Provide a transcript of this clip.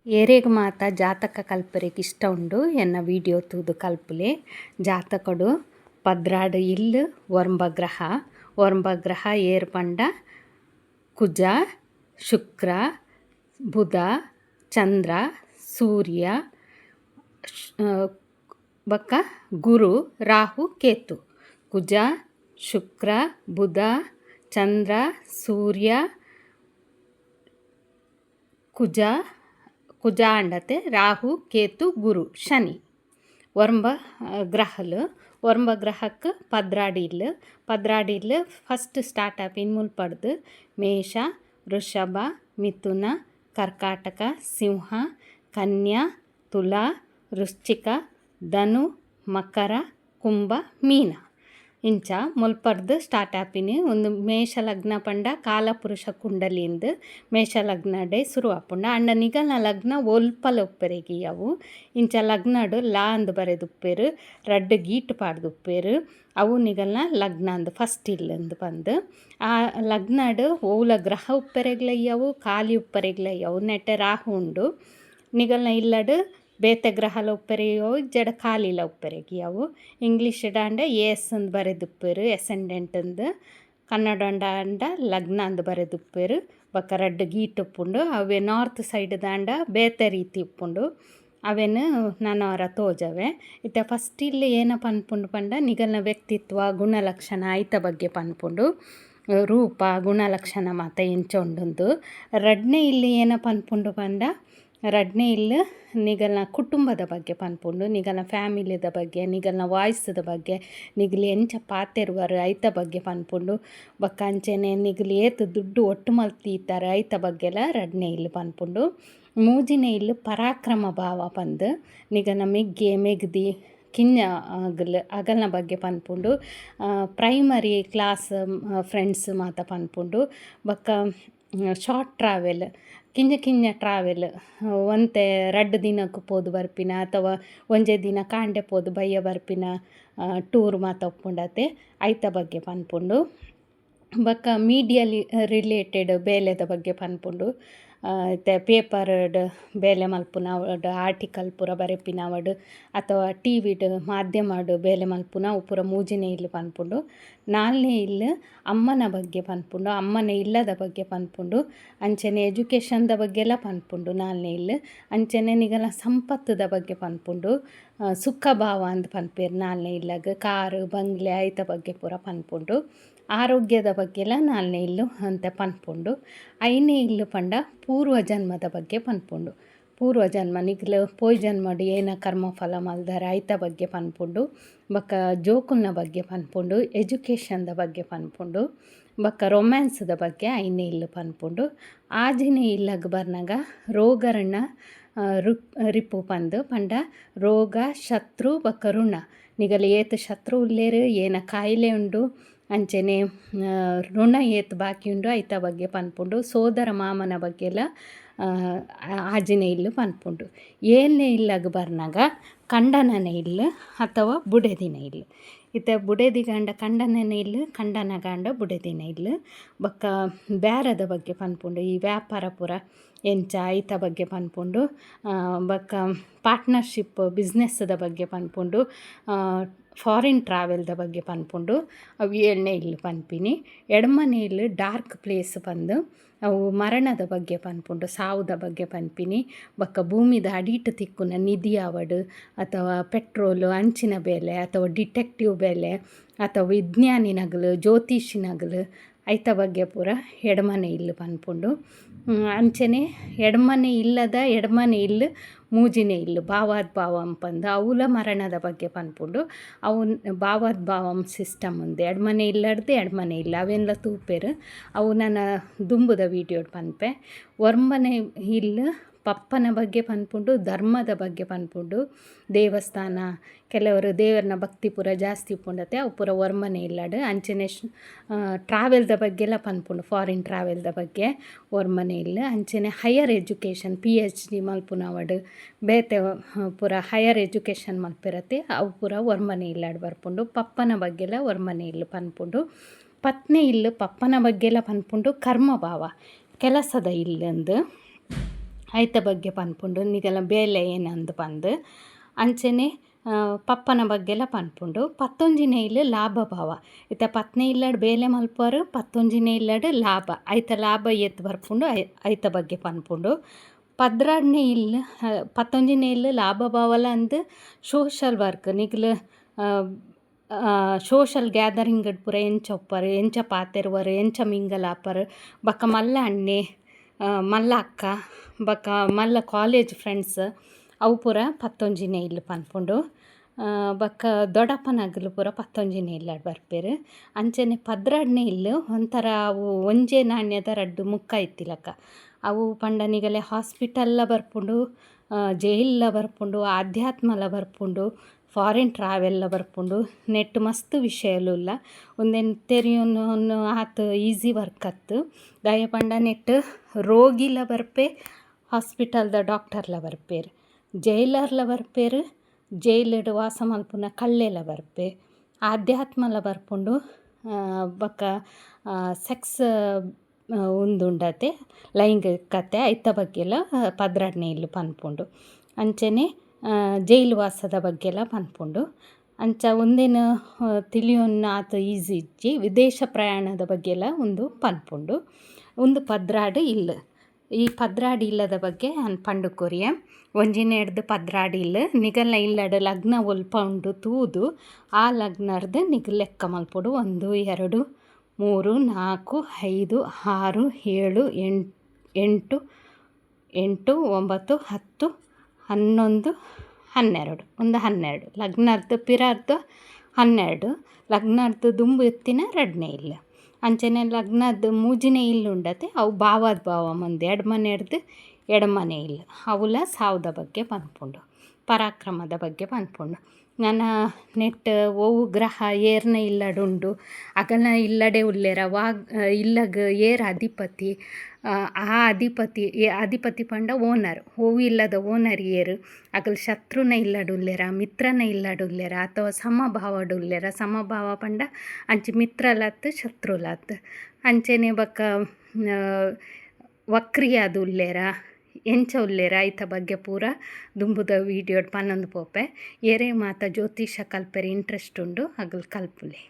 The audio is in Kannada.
ಏರೆಗ್ ಮಾತ ಜಾತಕ ಕಲ್ಪರೆಗ್ ಇಷ್ಟ ಉಂಡು ಎನ್ನ ವಿಡಿಯೋ ತೂದು ಕಲ್ಪುಲೆ. ಜಾತಕಡು ಪದ್ರಾಡು ಇಲ್ಲು ಗ್ರಹ ಏರ್ ಪಂಡ ಕುಜ, ಶುಕ್ರ, ಬುಧ, ಚಂದ್ರ, ಸೂರ್ಯ ಬೊಕ್ಕ ಗುರು, ರಾಹು, ಕೇತು. ಕುಜ, ಶುಕ್ರ, ಬುಧ, ಚಂದ್ರ, ಸೂರ್ಯ, ಕುಜ ಅಂಡತೆ ರಾಹು, ಕೇತು, ಗುರು, ಶನಿ. ಒರ್ಂಬ ಗ್ರಹಕ್ಕೆ ಪದ್ರಾಡು ಇಲ್ಲು ಫಸ್ಟ್ ಸ್ಟಾರ್ಟ್ ಆಪಿನ ಮುಲ್ಪಡ್ದು ಮೇಷ, ವೃಷಭ, ಮಿಥುನ, ಕರ್ಕಾಟಕ, ಸಿಂಹ, ಕನ್ಯಾ, ತುಲಾ, ವೃಶ್ಚಿಕ, ಧನು, ಮಕರ, ಕುಂಭ, ಮೀನ. ಇಂಚ ಮುಲ್ಪಡ್ದು ಸ್ಟಾರ್ಟ್ ಆಪಿನಿ ಒಂದು ಮೇಷ ಲಗ್ನ ಪಂಡ ಕಾಲಪುರುಷ ಕುಂಡಲಿಂದು ಮೇಷ ಲಗ್ನಡೆ ಶುರು ಆಪುಂಡ. ಅಂಡ ನಿಗಲ್ನ ಲಗ್ನ ಒಲ್ಪಲ ಉಪ್ಪೆರೆಗಿ ಅವು ಇಂಚ ಲಗ್ನಡು ಲಾ ಅಂದು ಬರೆದುಪ್ಪೇರು, ರಡ್ಡು ಗೀಟ್ ಪಾಡ್ದುಪ್ಪೇರು. ಅವು ನಿಗಲ್ನ ಲಗ್ನ ಅಂದು ಫಸ್ಟ್ ಇಲ್ಲಂದು ಬಂದು ಆ ಲಗ್ನಡು ಓಲ ಗ್ರಹ ಉಪ್ಪೆರೆಗ್ಲಯ್ಯವು ಖಾಲಿ ಉಪ್ಪೆರೆಗ್ಲಯ್ಯವು. ನೆಟ್ಟೆ ರಾಹು ಉಂಡು ನಿಗಲ್ನ ಇಲ್ಲಡು ಬೇತೆ ಗ್ರಹಲ ಉಪ್ಪೆರೆಯೋ ಜಡ ಖಾಲಿಲ ಉಪ್ಪೆರೆಗಿ ಅವು. ಇಂಗ್ಲೀಷ್ ದಾಂಡ ಎಸ್ ಅಂದು ಬರೆದುಪ್ಪೇರು ಎಸೆಂಡೆಂಟ್ ಅಂದು. ಕನ್ನಡ ಅಂಡ ಲಗ್ನ ಅಂದು ಬರೆದುಪ್ಪೇರು. ಬೊಕ್ಕ ರಡ್ಡು ಗೀಟ್ ಉಪ್ಪುಂಡು ಅವೇ ನಾರ್ತ್ ಸೈಡ್ ದಾಂಡ ಬೇತೆ ರೀತಿ ಉಪ್ಪುಂಡು ಅವೇನು ನನವರ ತೋಜವೆ. ಇತ್ತೆ ಫಸ್ಟ್ ಇಲ್ಲಿ ಏನ ಪನ್ಪುಂಡು ಪಂಡ ನಿಗಲ್ನ ವ್ಯಕ್ತಿತ್ವ ಗುಣಲಕ್ಷಣ ಐತ ಬಗ್ಗೆ ಪನ್ಪುಂಡು. ರೂಪ ಗುಣಲಕ್ಷಣ ಮಾತ ಎಂಚ ಉಂಡುಂದು. ರಡ್ನೆ ಇಲ್ಲಿ ಏನ ಪನ್ಪುಂಡು ಪಂಡ ರಡ್ನೆ ಇಲ್ಲು ನಿಗಲ್ನ ಕುಟುಂಬದ ಬಗ್ಗೆ ಪನ್ಪುಂಡು, ನಿಗಲ್ನ ಫ್ಯಾಮಿಲಿದ ಬಗ್ಗೆ, ನಿಗಲ್ನ ವಾಯ್ಸ್ದ ಬಗ್ಗೆ, ನಿಗಲು ಎಂಚ ಪಾತೆರುವರು ಐತ ಬಗ್ಗೆ ಪನ್ಪುಂಡು. ಬೊಕ್ಕ ಅಂಚೆನೆ ನಿಗಲು ಏತು ದುಡ್ಡು ಒಟ್ಟು ಮಲ್ತೀತಾರೆ ಐತ ಬಗ್ಗೆಲ ರಡ್ನೆ ಇಲ್ಲು ಪನ್ಪುಂಡು. ಮೂಜಿನೆ ಇಲ್ಲು ಪರಾಕ್ರಮ ಭಾವ ಪಂದು ನಿಗಲ್ನ ಮೆಗ್ಗೆ ಮೆಗ್ದಿ ಕಿಂಜ ಅಗಲ್ನ ಬಗ್ಗೆ ಪನ್ಪುಂಡು. ಪ್ರೈಮರಿ ಕ್ಲಾಸ್ ಫ್ರೆಂಡ್ಸ್ ಮಾತ ಪನ್ಪುಂಡು. ಬೊಕ್ಕ ಶಾರ್ಟ್ ಟ್ರಾವೆಲ್ ಕಿಂಜ ಟ್ರಾವೆಲ್ ಒಂತೆ ರಡ್ಡು ದಿನಕ್ಕೆ ಪೋದು ಬರ್ಪಿನ ಅಥವಾ ಒಂಜೇ ದಿನ ಕಾಂಡೆ ಪೋದು ಬಯ್ಯ ಬರ್ಪಿನ ಟೂರ್ ಮಾತ ಉಪ್ಪುಂಡತೆ ಐತ ಬಗ್ಗೆ ಪನ್ಪುಂಡು. ಬೊಕ್ಕ ಮೀಡಿಯಾ ರಿಲೇಟೆಡ್ ಬೇಲೆದ ಬಗ್ಗೆ ಪನ್ಪುಂಡು. ಇತ್ತೆ ಪೇಪರ್ಡ್ ಬೇಲೆ ಮಲ್ಪುನವಡ್ ಆರ್ಟಿಕಲ್ ಪೂರ ಬರೆಪಿನವಡ್ ಅಥವಾ ಟಿವಿಡ್ ಮಾಧ್ಯಮಡ್ ಬೇಲೆ ಮಲ್ಪುನ ಅವು ಪೂರ ಮೂಜಿನೆ ಇಲ್ಲು ಪನ್ಪುಂಡು. ನಾಲ್ನೇ ಇಲ್ಲು ಅಮ್ಮನ ಬಗ್ಗೆ ಪನ್ಪುಂಡು, ಅಮ್ಮನ ಇಲ್ಲದ ಬಗ್ಗೆ ಪನ್ಪುಂಡು. ಅಂಚನೆ ಎಜುಕೇಷನ್ದ ಬಗ್ಗೆಲ ಪನ್ಪುಂಡು ನಾಲ್ನೇ ಇಲ್ಲು. ಅಂಚನೆ ನಿಗಲ ಸಂಪತ್ತದ ಬಗ್ಗೆ ಪನ್ಪುಂಡು. ಸುಖ ಭಾವ ಅಂದ್ ಪನ್ಪೇರು ನಾಲ್ನೇ ಇಲ್ಲಗ್ ಕಾರು ಬಂಗ್ಲೆ ಐತ ಬಗ್ಗೆ ಪೂರ ಪನ್ಪುಂಡು. ಆರೋಗ್ಯದ ಬಗ್ಗೆಲ ನಾಲ್ನೇ ಇಲ್ಲು ಅಂತ ಪನ್ಪುಂಡು. ಐನೇ ಇಲ್ಲು ಪಂಡ ಪೂರ್ವ ಜನ್ಮದ ಬಗ್ಗೆ ಪನ್ಪುಂಡು. ಪೂರ್ವ ಜನ್ಮ ನಿಗಲು ಪೋಯ್ ಜನ್ಮಡು ಏನ ಕರ್ಮಫಲ ಮಲ್ದಾರ ಐತ ಬಗ್ಗೆ ಪನ್ಪುಂಡು. ಬೊಕ್ಕ ಜೋಕುಲ್ನ ಬಗ್ಗೆ ಪನ್ಪುಂಡು, ಎಜುಕೇಷನ್ದ ಬಗ್ಗೆ ಪನ್ಪುಂಡು. ಬೊಕ್ಕ ರೊಮ್ಯಾನ್ಸ್ದ ಬಗ್ಗೆ ಐನೇ ಇಲ್ಲು ಪನ್ಪುಂಡು. ಆಜಿನೇ ಇಲ್ಲಗ್ ಬರ್ನಗ ರೋಗರ್ನ ರಿಪು ಪಂದು ಪಂಡ ರೋಗ ಶತ್ರು ಬೊಕ್ಕ ಋಣ ನಿಗಲು ಏತು ಶತ್ರು ಉಲ್ಲೇರು ಏನ ಕಾಯಿಲೆ ಉಂಡು ಅಂಚನೆ ಋಣ ಏತು ಬಾಕಿ ಉಂಡು ಐತ ಬಗ್ಗೆ ಪನ್ಪುಂಡು. ಸೋದರ ಮಾಮನ ಬಗ್ಗೆಲ ಆಜಿನೇ ಇಲ್ಲು ಪನ್ಪುಂಡು. ಏಳನೇ ಇಲ್ಲಗ್ ಬರ್ನಗ ಕಂಡನನೆ ಇಲ್ಲು ಅಥವಾ ಬುಡೆದಿನ ಇಲ್ಲು. ಇತ್ತೆ ಬುಡೆದಿಗಾಂಡ ಕಂಡನನೆ ಇಲ್ಲು, ಕಂಡನಗಾಂಡ ಬುಡೆದಿನ ಇಲ್ಲು. ಬೊಕ್ಕ ಬ್ಯಾರದ ಬಗ್ಗೆ ಪನ್ಪುಂಡು, ಈ ವ್ಯಾಪಾರ ಪೂರ ಎಂಚ ಐತ ಬಗ್ಗೆ ಪನ್ಪುಂಡು. ಬೊಕ್ಕ ಪಾರ್ಟ್ನರ್ಶಿಪ್ ಬಿಸ್ನೆಸ್ದ ಬಗ್ಗೆ ಪನ್ಪುಂಡು. ಫಾರಿನ್ ಟ್ರಾವೆಲ್ದ ಬಗ್ಗೆ ಪನ್ಪುಂಡು. ಅವು ಏಳನೇ ಇಲ್ಲು ಪನ್ಪಿನಿ. ಎಡ್ಮನೆ ಇಲ್ಲು ಡಾರ್ಕ್ ಪ್ಲೇಸ್ ಪಂದು ಅವು ಮರಣದ ಬಗ್ಗೆ ಪನ್ಪುಂಡು, ಸಾವುದ ಬಗ್ಗೆ ಪನ್ಪಿನಿ. ಬೊಕ್ಕ ಭೂಮಿದ ಅಡಿಟ್ ತಿಕ್ಕುನ ನಿಧಿ ಆವಡ್ ಅಥವಾ ಪೆಟ್ರೋಲು ಅಂಚಿನ ಬೇಲೆ ಅಥವಾ ಡಿಟೆಕ್ಟಿವ್ ಬೇಲೆ ಅಥವಾ ವಿಜ್ಞಾನಿನಗಲು ಜ್ಯೋತಿಷಿನಗಲು ಐತ ಬಗ್ಗೆ ಪೂರ ಎಡ್ಮನೆ ಇಲ್ಲು ಪನ್ಪುಂಡು. ಅಂಚನೆ ಎಡ್ಮನೆ ಇಲ್ಲದ ಎಡ್ಮನೆ ಇಲ್ಲು ಮೂಜಿನೆ ಇಲ್ಲು ಭಾವಾದ್ ಭಾವಂ ಪಂದು ಅವುಲ ಮರಣದ ಬಗ್ಗೆ ಪನ್ಪುಂಡು. ಅವು ಭಾವಾದ್ ಭಾವಂ ಸಿಸ್ಟಮ್ ಉಂದು ಎಡ್ಮನೆ ಇಲ್ಲಡ್ದು ಎಡ್ಮನೆ ಇಲ್ಲ ಅವೆಲ್ಲ ತೂಪೇರು. ಅವು ನನ್ನ ದುಂಬುದ ವೀಡಿಯೋಡ್ ಪನ್ಪೆ. ಒರ್ಮನೆ ಇಲ್ಲು ಪಪ್ಪನ ಬಗ್ಗೆ ಪನ್ಪುಂಡು, ಧರ್ಮದ ಬಗ್ಗೆ ಪನ್ಪುಂಡು. ದೇವಸ್ಥಾನ ಕೆಲವರು ದೇವರನ ಭಕ್ತಿ ಪೂರ ಜಾಸ್ತಿ ಉಪ್ಪುಂಡತೆ ಅವು ಪೂರ ಒರ್ಮನೆ ಇಲ್ಲಡ್. ಅಂಚನೆ ಟ್ರಾವೆಲ್ದ ಬಗ್ಗೆಲ ಪನ್ಪುಂಡು, ಫಾರಿನ್ ಟ್ರಾವೆಲ್ದ ಬಗ್ಗೆ ಒರ್ಮನೆ ಇಲ್ಲು. ಅಂಚನೆ ಹೈಯರ್ ಎಜುಕೇಷನ್ PhD ಮಲ್ಪುನವಡ್ ಬೇತೆ ಪೂರ ಹೈಯರ್ ಎಜುಕೇಷನ್ ಮಲ್ಪಿರತೆ ಅವು ಪೂರ ಒರ್ಮನೆ ಇಲ್ಲಡ್ ಬರ್ಪುಂಡು. ಪಪ್ಪನ ಬಗ್ಗೆಲ ಒರ್ಮನೆ ಇಲ್ಲು ಪನ್ಪುಂಡು. ಪತ್ನೇ ಇಲ್ಲು ಪಪ್ಪನ ಬಗ್ಗೆಲ ಪನ್ಪುಂಡು ಕರ್ಮ ಭಾವ ಕೆಲಸದ ಇಲ್ಲಂದು. ಐತ ಬಗ್ಗೆ ಪನ್ಪುಂಡು ನಿಗಲ ಬೇಲೆ ಏನಂದು ಪಂದು ಅಂಚನೆ ಪಪ್ಪನ ಬಗ್ಗೆಲ ಪನ್ಪುಂಡು. ಪತ್ತೊಂಜಿನೆ ಇಲ್ಲು ಲಾಭ ಭಾವ ಇತ್ತ ಪತ್ನೆ ಇಲ್ಲಡ್ ಬೇಲೆ ಮಲ್ಪರು, ಪತ್ತೊಂಜಿನೆ ಇಲ್ಲಡ್ ಲಾಭ ಐತ ಲಾಭ ಎತ್ತು ಬರ್ಪುಂಡು ಐತ ಬಗ್ಗೆ ಪನ್ಪುಂಡು. ಪದ್ರಾಡ್ನೆ ಇಲ್ಲು ಪತ್ತೊಂಜಿನೆ ಇಲ್ಲು ಲಾಭ ಭಾವಲ ಅಂದು ಸೋಷಲ್ ವರ್ಕ್ ನಿಗಲು ಸೋಷಲ್ ಗ್ಯಾದರಿಂಗ್ ಪೂರ ಎಂಚ ಒಪ್ಪರು, ಎಂಚ ಪಾತೆರ್ವರು, ಎಂಚ ಮಿಂಗಲ್ ಆಪರು, ಬಕ್ಕ ಮಲ್ಲ ಅಣ್ಣೆ ಮಲ್ಲ ಅಕ್ಕ ಬಕ್ಕ ಮಲ್ಲ ಕಾಲೇಜ್ ಫ್ರೆಂಡ್ಸ್ ಅವು ಪೂರ ಪತ್ತೊಂಜಿನೆ ಇಲ್ಲು ಪನ್ಪುಂಡು. ಬಕ್ಕ ದೊಡ್ಡಪ್ಪನಗಲು ಪೂರ ಪತ್ತೊಂಜಿನೆ ಇಲ್ಲಡ್ ಬರ್ಪೆರ್. ಅಂಚನೆ ಪದ್ರಾಡ್ನೆ ಇಲ್ಲು ಒಂಥರ ಅವು ಒಂಜೆ ನಾಣ್ಯದ ರಡ್ಡು ಮುಕ್ಕ ಇತ್ತಿಲಕ ಅವು ಪಂಡ ನಿಗಲೆ ಹಾಸ್ಪಿಟಲ್ಲ ಬರ್ಪುಂಡು, ಜೈಲ್ಲ ಬರ್ಪುಂಡು, ಆಧ್ಯಾತ್ಮಲ ಬರ್ಪುಂಡು, ಫಾರಿನ್ ಟ್ರಾವೆಲ್ಲ ಬರ್ಪುಂಡು. ನೆಟ್ ಮಸ್ತ್ ವಿಷಯಲುಲ್ಲ ಒಂದೆನ್ ತೆರಿಯೋನು ಆತು ಈಸಿ ವರ್ಕ್ ಅತ್ತು ದಾಯ ಪಂಡ ನೆಟ್ ರೋಗಿಲ ಬರ್ಪೆ, ಹಾಸ್ಪಿಟಲ್ದ ಡಾಕ್ಟರ್ಲ ಬರ್ಪೇರು, ಜೈಲರ್ಲ ಬರ್ಪೇರು, ಜೈಲಡ್ ವಾಸ ಮಲ್ಪುನ ಕಳ್ಳೆಲ ಬರ್ಪೆ, ಆಧ್ಯಾತ್ಮಲ ಬರ್ಪುಂಡು. ಬಕ್ಕ ಸೆಕ್ಸ್ ಉಂದುಂಡತೆ ಲೈಂಗಿಕತೆ ಐತ ಬಗ್ಗೆಲ ಪದ್ರಾಡ್ನೆ ಇಲ್ಲು ಪನ್ಪುಂಡು. ಅಂಚನೆ ಜೈಲು ವಾಸದ ಬಗ್ಗೆಲ ಪನ್ಪುಂಡು. ಅಂಚ ಒಂದೇನು ತಿಳಿಯೋನ್ನ ಆತು ಈಸಿ ಇಜ್ಜಿ ವಿದೇಶ ಪ್ರಯಾಣದ ಬಗ್ಗೆಲ ಒಂದು ಪನ್ಪುಂಡು. ಒಂದು ಪದ್ರಾಡ್ ಇಲ್ಲು ಈ ಪದ್ರಾಡ್ ಇಲ್ಲದ ಬಗ್ಗೆ ನಾನು ಪಂಡು ಕೊರಿಯ ಒಂಜಿನೇಡ್ದು ಪದ್ರಾಡ್ ಇಲ್ಲು ನಿಗಲ್ನ ಇಲ್ಲಡ್ ಲಗ್ನ ಒಲ್ಪ ಉಂಡು ತೂದು ಆ ಲಗ್ನರ್ದು ನಿಗಲ್ ಲೆಕ್ಕ ಮಲ್ಪೊಡು 1 2 3 4 5 6 7 8 8 9 10 11 12 ಒಂದು 12 ಲಗ್ನರ್ದು ಪಿರರ್ದು 12 ಲಗ್ನರ್ದು ದುಂಬು ಎತ್ತಿನ ರಡ್ನೆ ಇಲ್ಲು. ಅಂಚನೆ ಲಗ್ನದ ಮೂಜಿನೆ ಇಲ್ಲು ಉಂಡತೆ ಅವು ಭಾವದ ಭಾವ ಮಂದಿ ಎಡ್ಮನೆಡ್ದು ಎಡಮನೆ ಇಲ್ಲು ಅವುಲ ಸಾವ್ದ ಬಗ್ಗೆ ಪನ್ಪುಂಡು. ಪರಾಕ್ರಮದ ಬಗ್ಗೆ ಪನ್ಪುಂಡು. ನನ್ನ ನೆಟ್ ಒವು ಗ್ರಹ ಏರ್ನ ಇಲ್ಲಡುಂಡು ಅಗಲ ಇಲ್ಲಡೆ ಉಲ್ಲೆರ ಇಲ್ಲಗ್ ಏರ್ ಅಧಿಪತಿ ಆ ಅಧಿಪತಿ ಪಂಡ ಓನರ್ ಓವು ಇಲ್ಲದ ಓನರ್ ಏರು ಅಗಲ್ ಶತ್ರುನ ಇಲ್ಲಡುಲ್ಲೆರ ಮಿತ್ರನ ಇಲ್ಲಡುಲ್ಲೆರ ಅಥವಾ ಸಮಭಾವಡುಲ್ಲೆರ ಸಮಭಾವ ಪಂಡ ಅಂಚಿ ಮಿತ್ರಲತ್ ಶತ್ರುಲತ್ ಅಂಚೆನೆ ಬಕ್ಕ ವಕ್ರಿಯಾದ ಉಲ್ಲೆರ ಎಂಚ ಉಲ್ಲೆರ ಐತ ಬಗ್ಗೆ ಪೂರ ದುಂಬುದ ವೀಡಿಯೋಡ್ ಪನ್ನೊಂದು ಪೋಪೆ ಏರೇ ಮಾತ ಜ್ಯೋತಿಷ ಕಲ್ಪೆರೆ ಇಂಟ್ರೆಸ್ಟ್ ಉಂಡು ಅಗಲ್ ಕಲ್ಪುಲೆ.